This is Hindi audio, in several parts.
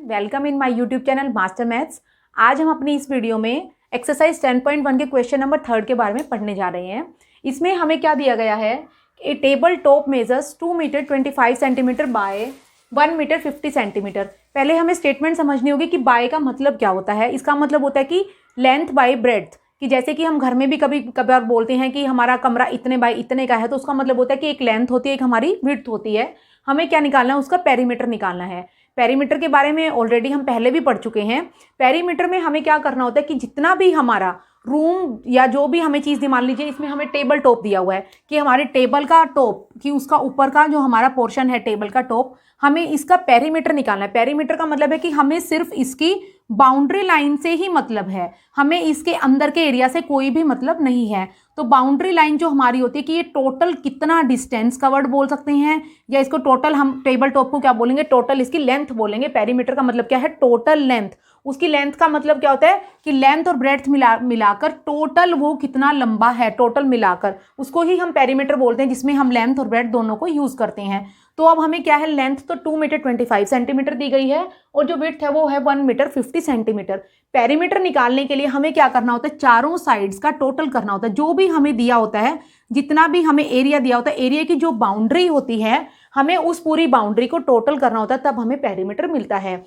Welcome in my YouTube channel master maths. आज हम अपनी इस वीडियो में एक्सरसाइज 10.1 के क्वेश्चन नंबर 3 के बारे में पढ़ने जा रहे हैं। इसमें हमें क्या दिया गया है, a table top measures 2 metre 25 centimetre by 1 metre 50 centimetre. पहले हमें स्टेटमेंट समझनी होगी कि बाय का मतलब क्या होता है। इसका मतलब होता है कि लेंथ बाय ब्रेड्थ, कि जैसे कि हम घर में भी कभी कभार बोलते हैं कि हमारा कमरा इतने बाय इतने का है, तो उसका मतलब होता है कि एक लेंथ होती है, एक हमारी विड्थ होती है। हमें क्या निकालना है, उसका पेरीमीटर निकालना है। पेरीमीटर के बारे में ऑलरेडी हम पहले भी पढ़ चुके हैं। पेरीमीटर में हमें क्या करना होता है कि जितना भी हमारा रूम या जो भी हमें चीज़, मान लीजिए इसमें हमें टेबल टॉप दिया हुआ है कि हमारे टेबल का टॉप, कि उसका ऊपर का जो हमारा पोर्शन है टेबल का टॉप, हमें इसका पेरीमीटर निकालना है। पेरीमीटर का मतलब है कि हमें सिर्फ इसकी बाउंड्री लाइन से ही मतलब है, हमें इसके अंदर के एरिया से कोई भी मतलब नहीं है। तो बाउंड्री लाइन जो हमारी होती है कि ये टोटल कितना डिस्टेंस कवर्ड बोल सकते हैं, या इसको टोटल, हम टेबल टॉप को क्या बोलेंगे, टोटल इसकी लेंथ बोलेंगे। पेरीमीटर का मतलब क्या है, टोटल लेंथ। उसकी लेंथ का मतलब क्या होता है कि लेंथ और ब्रेड्थ मिलाकर टोटल वो कितना लंबा है, टोटल मिलाकर उसको ही हम पेरीमीटर बोलते हैं, जिसमें हम लेंथ और ब्रेड्थ दोनों को यूज करते हैं। तो अब हमें क्या है, लेंथ तो 2 मीटर 25 सेंटीमीटर दी गई है और जो विड्थ है वो है 1 मीटर 50 सेंटीमीटर। पेरीमीटर निकालने के लिए हमें क्या करना होता है, चारों साइड्स का टोटल करना होता है। जो भी हमें दिया होता है, जितना भी हमें एरिया दिया होता है, एरिया की जो बाउंड्री होती है, हमें उस पूरी बाउंड्री को टोटल करना होता है, तब हमें पेरीमीटर मिलता है।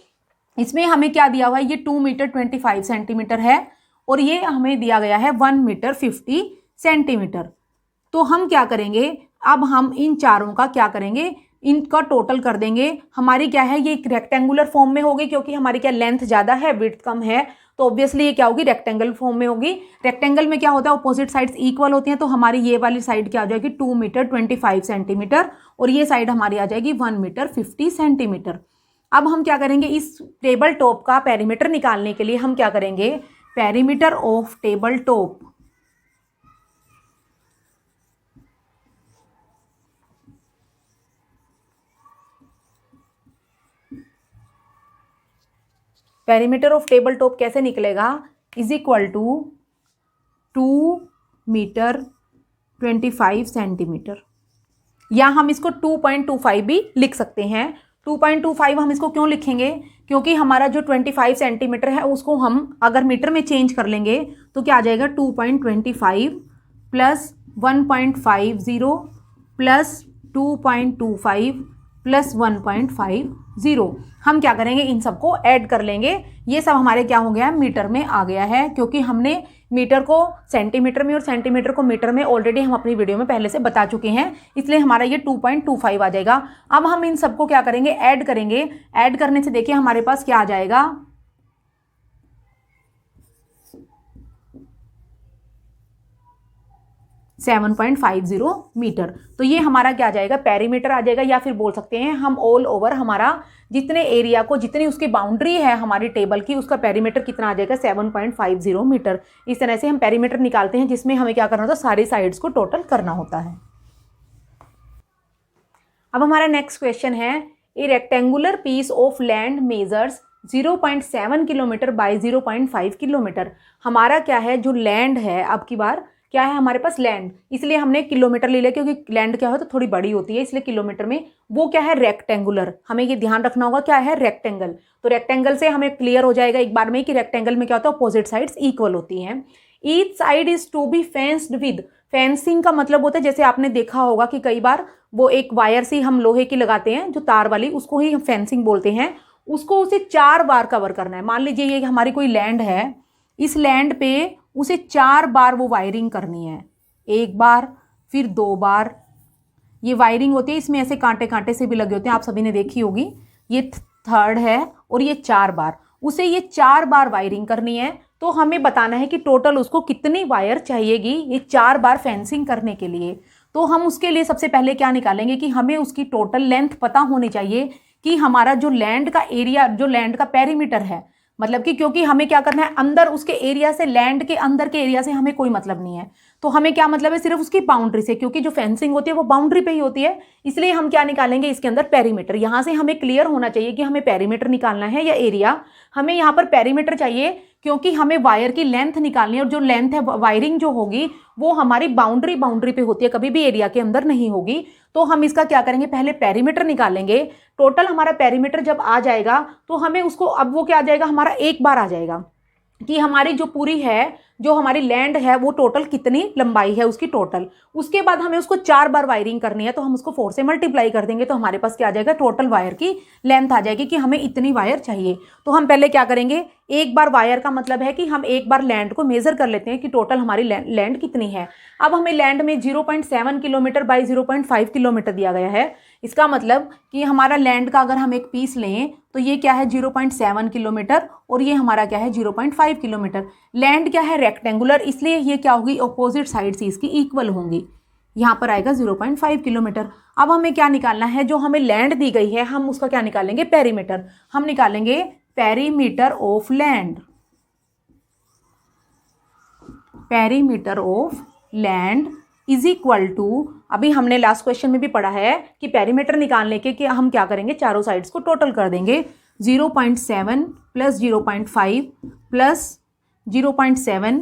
इसमें हमें क्या दिया हुआ है, ये 2 मीटर 25 सेंटीमीटर है और ये हमें दिया गया है 1 मीटर 50 सेंटीमीटर। तो हम क्या करेंगे, अब हम इन चारों का क्या करेंगे, इनका टोटल कर देंगे। हमारी क्या है, ये एक रेक्टेंगुलर फॉर्म में होगी, क्योंकि हमारी क्या लेंथ ज़्यादा है विड्थ कम है, तो ऑब्वियसली ये क्या होगी, रेक्टेंगल फॉर्म में होगी। रेक्टेंगल में क्या होता है, अपोजिट साइड्स इक्वल होती हैं, तो हमारी ये वाली साइड क्या आ जाएगी, 2 मीटर 25 सेंटीमीटर और ये साइड हमारी आ जाएगी 1 मीटर 50 सेंटीमीटर। अब हम क्या करेंगे, इस टेबल टॉप का पेरीमीटर निकालने के लिए हम क्या करेंगे, perimeter of table top perimeter of table top कैसे निकलेगा, is equal to 2 metre 25 centimetre, या हम इसको 2.25 भी लिख सकते हैं। 2.25 हम इसको क्यों लिखेंगे, क्योंकि हमारा जो 25 सेंटीमीटर है उसको हम अगर मीटर में चेंज कर लेंगे तो क्या आ जाएगा, 2.25 प्लस 1.50 प्लस 2.25 प्लस 1.50। हम क्या करेंगे, इन सबको ऐड कर लेंगे। ये सब हमारे क्या हो गया, मीटर में आ गया है, क्योंकि हमने मीटर को सेंटीमीटर में और सेंटीमीटर को मीटर में ऑलरेडी हम अपनी वीडियो में पहले से बता चुके हैं, इसलिए हमारा ये 2.25 आ जाएगा। अब हम इन सबको क्या करेंगे, ऐड करेंगे। ऐड करने से देखिए हमारे पास क्या आ जाएगा, 7.50 मीटर। तो ये हमारा क्या आ जाएगा, पेरीमीटर आ जाएगा, या फिर बोल सकते हैं हम ऑल ओवर हमारा जितने एरिया को, जितनी उसकी बाउंड्री है हमारी टेबल की, उसका पेरीमीटर कितना आ जाएगा, 7.50 मीटर। इस तरह से हम पेरीमीटर निकालते हैं, जिसमें हमें क्या करना होता है, सारी साइड्स को टोटल करना होता है। अब हमारा नेक्स्ट क्वेश्चन है, a rectangular piece of land measures 0.7 kilometre by 0.5 kilometre. हमारा क्या है, जो लैंड है, अब की बार क्या है हमारे पास लैंड, इसलिए हमने किलोमीटर ले लिया, क्योंकि लैंड क्या हो तो थोड़ी बड़ी होती है, इसलिए किलोमीटर में। वो क्या है, रेक्टेंगुलर, हमें ये ध्यान रखना होगा क्या है, रेक्टेंगल। तो रेक्टेंगल से हमें क्लियर हो जाएगा एक बार में कि रेक्टेंगल में क्या होता है, अपोजिट साइड्स इक्वल होती हैं। Each side is to be fenced with, fencing का मतलब होता है, जैसे आपने देखा होगा कि कई बार वो एक वायर सी हम लोहे की लगाते हैं, जो तार वाली, उसको ही हम फेंसिंग बोलते हैं। उसको उसे 4 बार कवर करना है। मान लीजिए ये हमारी कोई लैंड है, इस लैंड पे उसे 4 बार वो वायरिंग करनी है, 1 बार, फिर 2 बार। ये वायरिंग होती है, इसमें ऐसे कांटे कांटे से भी लगे होते हैं, आप सभी ने देखी होगी। ये थर्ड है और ये 4 बार, उसे ये 4 बार वायरिंग करनी है। तो हमें बताना है कि टोटल उसको कितनी वायर चाहिएगी ये 4 बार फेंसिंग करने के लिए। तो हम उसके लिए सबसे पहले क्या निकालेंगे कि हमें उसकी टोटल लेंथ पता होनी चाहिए, कि हमारा जो लैंड का एरिया, जो लैंड का पेरीमीटर है, मतलब कि क्योंकि हमें क्या करना है, अंदर उसके एरिया से, लैंड के अंदर के एरिया से हमें कोई मतलब नहीं है, तो हमें क्या मतलब है, सिर्फ उसकी बाउंड्री से, क्योंकि जो फेंसिंग होती है वो बाउंड्री पे ही होती है, इसलिए हम क्या निकालेंगे इसके अंदर, पेरीमीटर। यहाँ से हमें क्लियर होना चाहिए कि हमें पेरीमीटर निकालना है या एरिया। हमें यहाँ पर पेरीमीटर चाहिए क्योंकि हमें वायर की लेंथ निकालनी है, और जो लेंथ है वायरिंग जो होगी वो हमारी बाउंड्री पे होती है, कभी भी एरिया के अंदर नहीं होगी। तो हम इसका क्या करेंगे, पहले पेरीमीटर निकालेंगे। टोटल हमारा पेरीमीटर जब आ जाएगा तो हमें उसको, अब वो क्या आ जाएगा हमारा, एक बार आ जाएगा कि हमारी जो पूरी है, जो हमारी लैंड है वो टोटल कितनी लंबाई है उसकी टोटल। उसके बाद हमें उसको 4 बार वायरिंग करनी है, तो हम उसको 4 से मल्टीप्लाई कर देंगे, तो हमारे पास क्या आ जाएगा, टोटल वायर की लेंथ आ जाएगी कि हमें इतनी वायर चाहिए। तो हम पहले क्या करेंगे, एक बार वायर का मतलब है कि हम एक बार लैंड को मेजर कर लेते हैं कि टोटल हमारी लैंड कितनी है। अब हमें लैंड में 0.7 किलोमीटर बाई 0.5 किलोमीटर दिया गया है। इसका मतलब कि हमारा लैंड का अगर हम एक पीस लें तो ये क्या है 0.7 किलोमीटर, और ये हमारा क्या है 0.5 किलोमीटर। लैंड क्या है, रेक्टेंगुलर, इसलिए ये क्या होगी, अपोजिट साइड से इसकी इक्वल होंगी। यहाँ पर आएगा 0.5 किलोमीटर। अब हमें क्या निकालना है, जो हमें लैंड दी गई है हम उसका क्या निकालेंगे, पेरीमीटर। हम निकालेंगे perimeter of land. Perimeter of land is equal to, अभी हमने लास्ट क्वेश्चन में भी पढ़ा है कि पेरीमीटर निकालने के कि हम क्या करेंगे, चारों साइड्स को टोटल कर देंगे। 0.7 प्लस 0.5 प्लस 0.7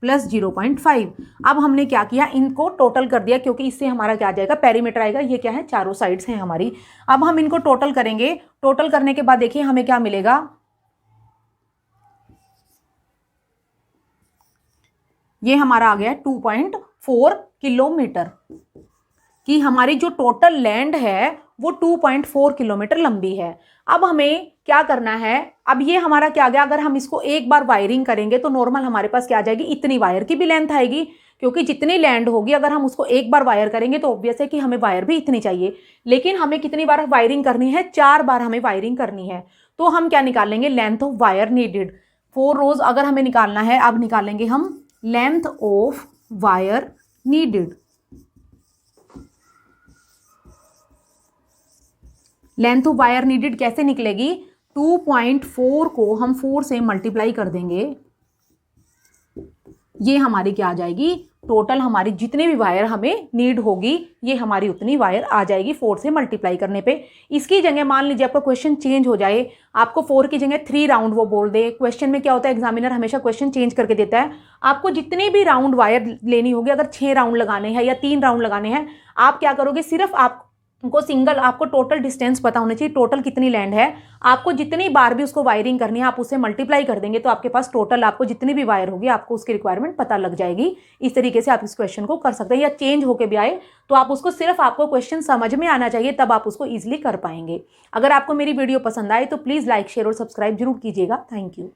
प्लस 0.5। अब हमने क्या किया, इनको टोटल कर दिया, क्योंकि इससे हमारा क्या आ जाएगा, पेरीमीटर आएगा। ये क्या है, चारों साइड्स हैं हमारी। अब हम इनको टोटल करेंगे। टोटल करने के बाद देखिए हमें क्या मिलेगा, ये हमारा आ गया 2.4 किलोमीटर कि हमारी जो टोटल लैंड है वो 2.4 किलोमीटर लंबी है। अब हमें क्या करना है, अब ये हमारा क्या आ गया, अगर हम इसको एक बार वायरिंग करेंगे तो नॉर्मल हमारे पास क्या आ जाएगी, इतनी वायर की भी लेंथ आएगी, क्योंकि जितनी लैंड होगी अगर हम उसको एक बार वायर करेंगे तो ऑब्वियस है कि हमें वायर भी इतनी चाहिए। लेकिन हमें कितनी बार वायरिंग करनी है, 4 बार हमें वायरिंग करनी है। तो हम क्या निकालेंगे, लेंथ ऑफ वायर नीडेड। 4 रोज अगर हमें निकालना है, अब निकालेंगे हम length of wire needed. Length of wire needed कैसे निकलेगी, 2.4 को हम 4 से मल्टीप्लाई कर देंगे, ये हमारी क्या आ जाएगी, टोटल हमारी जितने भी वायर हमें नीड होगी ये हमारी उतनी वायर आ जाएगी 4 से मल्टीप्लाई करने पे। इसकी जगह मान लीजिए आपका क्वेश्चन चेंज हो जाए, आपको 4 की जगह 3 राउंड वो बोल दे। क्वेश्चन में क्या होता है, एग्जामिनर हमेशा क्वेश्चन चेंज करके देता है। आपको जितने भी राउंड वायर लेनी होगी, अगर 6 राउंड लगाने हैं या 3 राउंड लगाने हैं, आप क्या करोगे, सिर्फ आपको सिंगल, आपको टोटल डिस्टेंस पता होना चाहिए, टोटल कितनी लैंड है। आपको जितनी बार भी उसको वायरिंग करनी है आप उससे मल्टीप्लाई कर देंगे, तो आपके पास टोटल आपको जितनी भी वायर होगी आपको उसकी रिक्वायरमेंट पता लग जाएगी। इस तरीके से आप इस क्वेश्चन को कर सकते हैं, या चेंज होके भी आए तो आप उसको, सिर्फ आपको क्वेश्चन समझ में आना चाहिए, तब आप उसको ईजिली कर पाएंगे। अगर आपको मेरी वीडियो पसंद आए तो प्लीज़ लाइक, शेयर और सब्सक्राइब जरूर कीजिएगा। Thank you.